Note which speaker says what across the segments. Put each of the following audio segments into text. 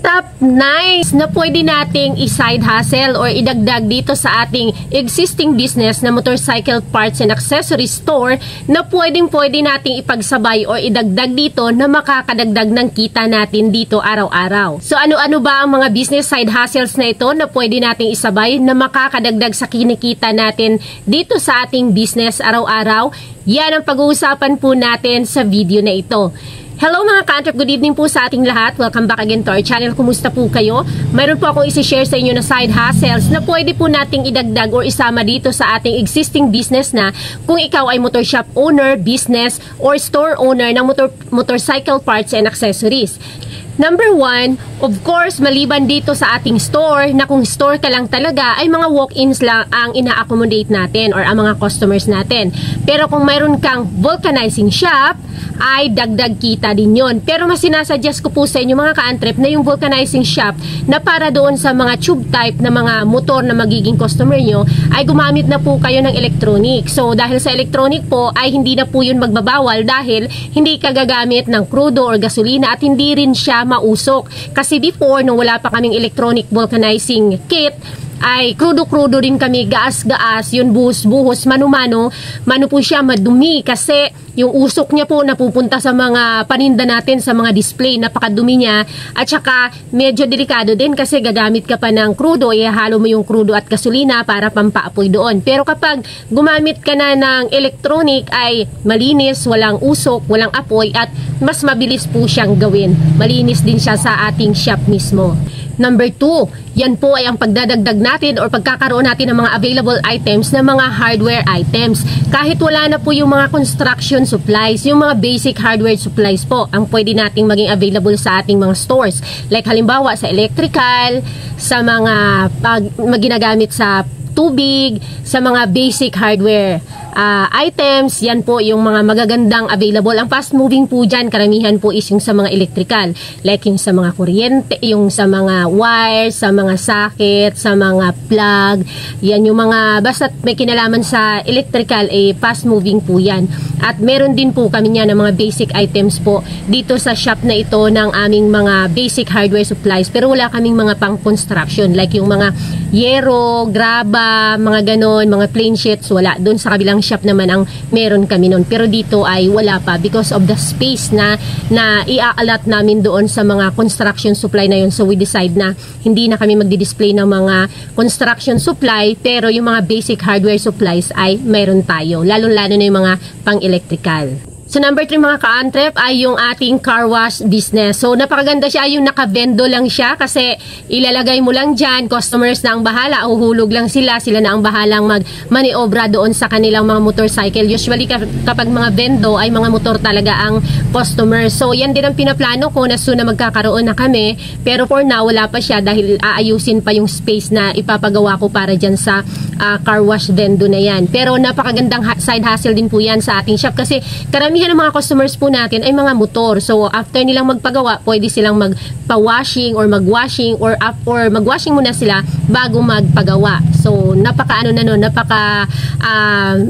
Speaker 1: top 9 na pwede nating i-side hustle or idagdag dito sa ating existing business na motorcycle parts and accessories store na pwede nating ipagsabay or idagdag dito na makakadagdag ng kita natin dito araw-araw. So ano-ano ba ang mga business side hustles na ito na pwede nating isabay na makakadagdag sa kinikita natin dito sa ating business araw-araw? Yan ang pag-uusapan po natin sa video na ito. Hello mga ka-entrep, good evening po sa ating lahat. Welcome back again to our channel. Kumusta po kayo? Mayroon po akong isi-share sa inyo na side hustles na pwede po nating idagdag or isama dito sa ating existing business na kung ikaw ay motor shop owner, business, or store owner ng motorcycle parts and accessories. Number 1, of course, maliban dito sa ating store, na kung store ka lang talaga, ay mga walk-ins lang ang ina-accommodate natin or ang mga customers natin. Pero kung mayroon kang vulcanizing shop, ay dagdag kita din yon. Pero mas sinasuggest ko po sa inyo mga ka-entrep na yung vulcanizing shop na para doon sa mga tube type na mga motor na magiging customer nyo, ay gumamit na po kayo ng electronic. So dahil sa electronic po, ay hindi na po yun magbabawal dahil hindi ka gagamit ng crudo or gasolina at hindi rin siya mausok. Kasi before, nung wala pa kaming electronic vulcanizing kit, ay krudo-krudo rin kami, gaas-gaas, yun buhos-buhos, mano-mano po siya madumi kasi yung usok niya po napupunta sa mga paninda natin, sa mga display, napakadumi niya at saka medyo delikado din kasi gagamit ka pa ng krudo, ihalo mo yung krudo at gasolina para pampaapoy doon. Pero kapag gumamit ka na ng electronic ay malinis, walang usok, walang apoy at mas mabilis po siyang gawin. Malinis din siya sa ating shop mismo. Number 2, yan po ay ang pagdadagdag natin or pagkakaroon natin ng mga available items na mga hardware items. Kahit wala na po yung mga construction supplies, yung mga basic hardware supplies po ang pwede nating maging available sa ating mga stores. Like halimbawa sa electrical, sa mga ginagamit sa tubig, sa mga basic hardware items, yan po yung mga magagandang available. Ang fast moving po dyan, karamihan po is yung sa mga electrical, like yung sa mga kuryente, yung sa mga wires, sa mga socket, sa mga plug, yan yung mga, basta may kinalaman sa electrical, fast moving po yan. At meron din po kami niya ng mga basic items po dito sa shop na ito ng aming mga basic hardware supplies, pero wala kaming mga pang construction, like yung mga yero, graba, mga ganon, mga plain sheets, wala. Doon sa kabilang shop naman ang meron kami noon. Pero dito ay wala pa because of the space na i-alat namin doon sa mga construction supply na yun. So we decide na hindi na kami magdi-display ng mga construction supply, pero yung mga basic hardware supplies ay meron tayo. Lalo-lalo na yung mga pang-electrical. So number 3 mga ka-entrep ay yung ating car wash business. So napakaganda siya, yung nakavendo lang siya kasi ilalagay mo lang dyan, customers na ang bahala, uhulog lang sila na ang bahalang mag-maniobra doon sa kanilang mga motorcycle. Usually kapag mga vendo ay mga motor talaga ang customer. So yan din ang pinaplano ko na soon na magkakaroon na kami, pero for now wala pa siya dahil aayusin pa yung space na ipapagawa ko para dyan sa car wash vendo na yan. Pero napakagandang side hustle din po yan sa ating shop kasi karamihan ng mga customers po natin ay mga motor. So after nilang magpagawa, pwede silang magpa-washing or mag-washing or mag-washing muna sila bago magpagawa. So napaka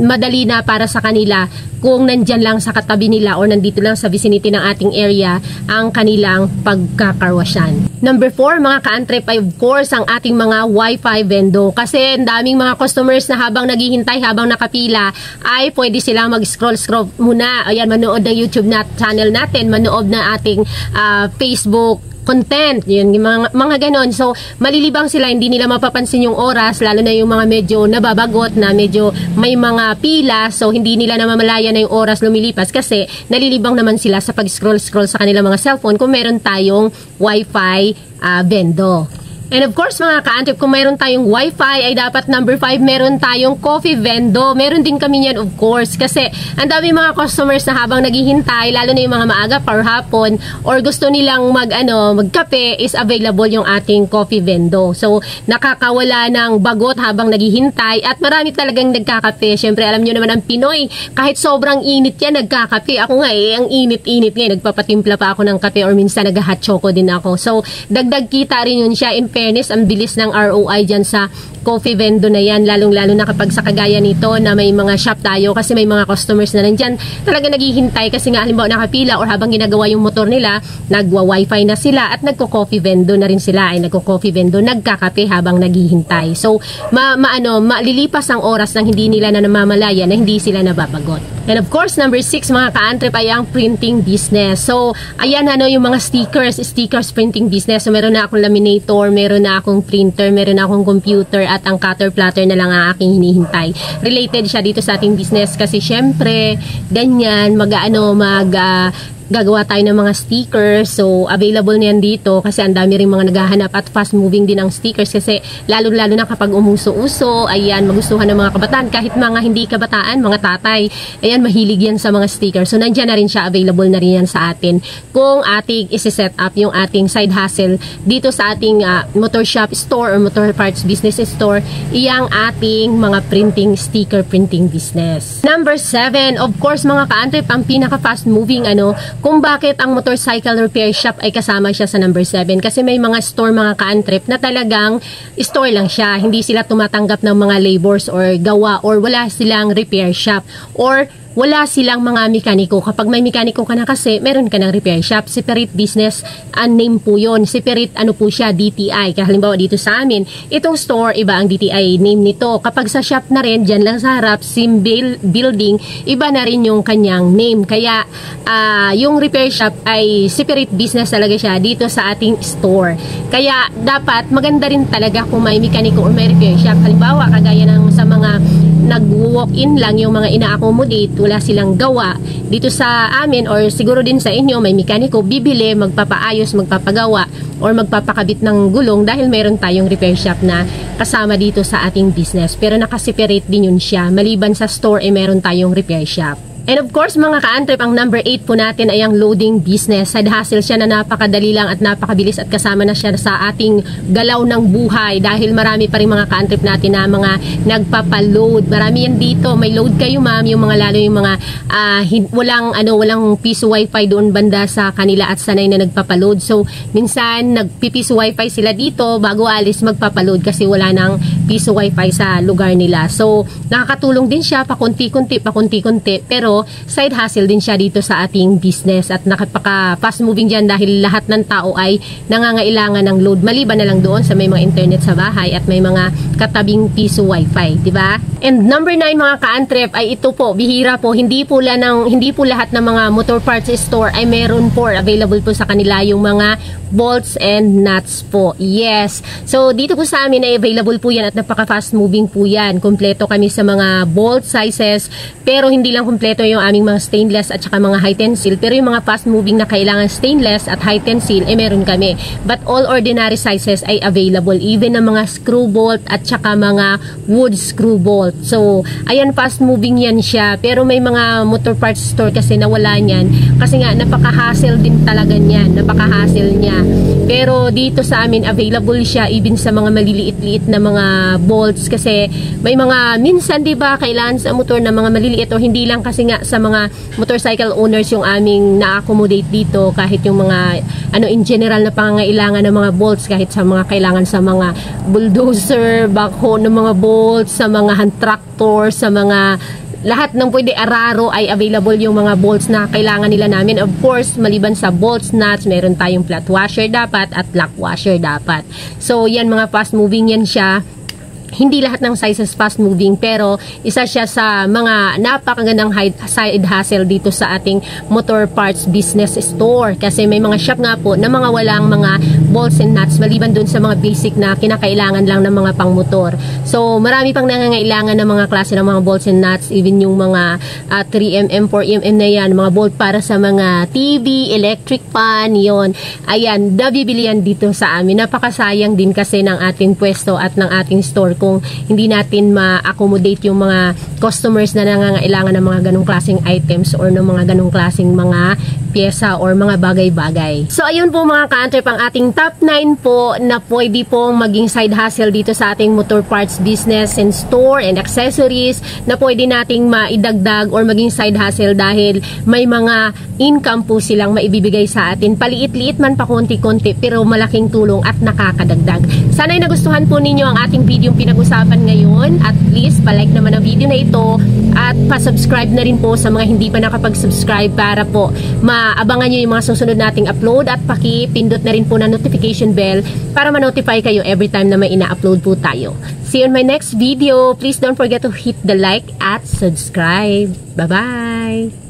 Speaker 1: madali na para sa kanila kung nandyan lang sa katabi nila or nandito lang sa vicinity ng ating area ang kanilang pagkakarwasyan. Number 4 mga ka-entrep ay of course ang ating mga Wi-Fi vendo kasi ang daming mga customers na habang naghihintay, habang nakapila ay pwede silang mag-scroll muna. Ayan, manood ng YouTube channel natin, manood na ating Facebook content, yun, mga ganon. So, malilibang sila, hindi nila mapapansin yung oras, lalo na yung mga medyo nababagot na medyo may mga pila, so hindi nila namamalaya na yung oras lumilipas kasi nalilibang naman sila sa pag-scroll sa kanilang mga cellphone kung meron tayong Wi-Fi vendo. And of course mga ka-entrep, kung meron tayong Wi-Fi ay dapat number 5 meron tayong coffee vendo. Meron din kami yan of course kasi ang dami mga customers na habang naghihintay, lalo na yung mga maaga or hapon or gusto nilang magkape, is available yung ating coffee vendo. So nakakawala ng bagot habang naghihintay at marami talagang nagkakape. Syempre alam nyo naman ang Pinoy, kahit sobrang init yan nagkakape. Ako nga ang init-init ngayon, nagpapatimpla pa ako ng kape or minsan nag-hot choco din ako. So dagdag kita rin yun siya. In fairness, ang bilis ng ROI dyan sa coffee vendor na yan, lalong-lalo na kapag sa kagaya nito na may mga shop tayo kasi may mga customers na nandyan talaga naghihintay kasi nga halimbawa nakapila or habang ginagawa yung motor nila, nagwa-wifi na sila at nagko-coffee vendor na rin sila ay nagko-coffee vendor, nagkakape habang naghihintay. So, malilipas ang oras nang hindi nila na namamalaya na hindi sila nababagot. And of course, number 6 mga ka-antrep ay ang printing business. So, ayan yung mga stickers printing business. So, meron na akong laminator, meron na akong printer, meron na akong computer at ang cutter platter na lang ang aking hinihintay. Related siya dito sa ating business kasi syempre, ganyan, gagawa tayo ng mga stickers. So, available niyan dito kasi ang dami rin mga naghahanap at fast moving din ang stickers kasi lalo-lalo na kapag umuso-uso, ayan, magustuhan ng mga kabataan. Kahit mga hindi kabataan, mga tatay, ayan, mahilig yan sa mga stickers. So, nandyan na rin siya, available na rin yan sa atin. Kung ating isi-set up yung ating side hustle dito sa ating motor shop store or motor parts business store, iyang ating mga sticker printing business. Number 7, of course, mga ka-antrep, ang pinaka-fast moving kung bakit ang motorcycle repair shop ay kasama siya sa number 7. Kasi may mga store mga ka-antrep na talagang store lang siya. Hindi sila tumatanggap ng mga labors or gawa or wala silang repair shop or wala silang mga mekaniko. Kapag may mekaniko ka na kasi, meron ka ng repair shop. Separate business name po yun. Separate po siya, DTI. Kaya halimbawa dito sa amin, itong store, iba ang DTI name nito. Kapag sa shop na rin, dyan lang sa harap, same building, iba na rin yung kanyang name. Kaya, yung repair shop ay separate business talaga siya dito sa ating store. Kaya, dapat maganda rin talaga kung may mekaniko or may repair shop. Halimbawa, kagaya ng sa mga nag-walk-in lang yung mga ina-accommodate, wala silang gawa dito sa amin or siguro din sa inyo may mekaniko, bibili, magpapaayos, magpapagawa or magpapakabit ng gulong dahil meron tayong repair shop na kasama dito sa ating business. Pero nakaseparate din yun siya. Maliban sa store, meron tayong repair shop. And of course, mga ka-antrep, ang number 8 po natin ay ang loading business. Side hustle siya na napakadali lang at napakabilis at kasama na siya sa ating galaw ng buhay dahil marami pa rin mga ka-antrep natin na mga nagpapaload. Marami yan dito. May load kayo, ma'am, yung mga lalo yung mga walang piso wifi doon banda sa kanila at sanay na nagpapaload. So, minsan nagpipiso wifi sila dito bago alis magpapaload kasi wala nang piso wifi sa lugar nila. So, nakakatulong din siya pakunti-kunti pero side hustle din siya dito sa ating business at nakapaka-fast moving dyan dahil lahat ng tao ay nangangailangan ng load maliban na lang doon sa may mga internet sa bahay at may mga katabing piso wifi, di ba? And number 9 mga ka-antrep ay ito po, bihira po, hindi po lahat ng mga motor parts store ay meron po, available po sa kanila yung mga bolts and nuts po. Yes. So dito po sa amin ay available po yan at napaka-fast moving po yan. Kompleto kami sa mga bolt sizes pero hindi lang kompleto yung aming mga stainless at saka mga high tensile pero yung mga fast moving na kailangan stainless at high tensile meron kami. But all ordinary sizes ay available even ng mga screw bolt at saka mga wood screw bolt. So ayan, fast moving yan siya pero may mga motor parts store kasi nawala niyan kasi nga napaka-hassle din talaga niyan, napaka-hassle niya. Pero dito sa amin available siya even sa mga maliliit-liit na mga bolts kasi may mga minsan 'di ba kailangan sa motor na mga maliliit o hindi lang kasi nga sa mga motorcycle owners yung aming na-accommodate dito kahit yung mga in general na pangangailangan ng mga bolts kahit sa mga kailangan sa mga bulldozer, backhoe ng mga bolts, sa mga hand tractor, sa mga lahat ng pwede araro ay available yung mga bolts na kailangan nila namin. Of course, maliban sa bolts, nuts, meron tayong flat washer dapat at lock washer dapat. So, yan mga fast moving yan siya. Hindi lahat ng sizes fast moving pero isa siya sa mga napakagandang side hustle dito sa ating motor parts business store kasi may mga shop nga po na mga walang mga bolts and nuts maliban dun sa mga basic na kinakailangan lang ng mga pangmotor. So marami pang nangangailangan ng mga klase ng mga bolts and nuts, even yung mga 3mm, 4mm na yan, mga bolt para sa mga TV, electric fan, yon. Ayan, nabibili yan dito sa amin. Napakasayang din kasi ng ating pwesto at ng ating store kung hindi natin ma-accommodate yung mga customers na nangangailangan ng mga ganong klaseng items or ng mga ganong klaseng mga pyesa or mga bagay-bagay. So ayun po mga ka-antwerp, ang ating top 9 po na pwede pong maging side hustle dito sa ating motor parts business and store and accessories na pwede nating maidagdag or maging side hustle dahil may mga income po silang maibibigay sa atin. Paliit-liit man pa konti-konti pero malaking tulong at nakakadagdag. Sana'y nagustuhan po ninyo ang ating video pinag-usapan ngayon at please palike naman ang video na ito at pa-subscribe na rin po sa mga hindi pa nakapag-subscribe para po maabangan nyo yung mga susunod nating upload at paki-pindot na rin po na notification bell para ma-notify kayo every time na may ina-upload po tayo. See you in my next video. Please don't forget to hit the like at subscribe. Bye-bye!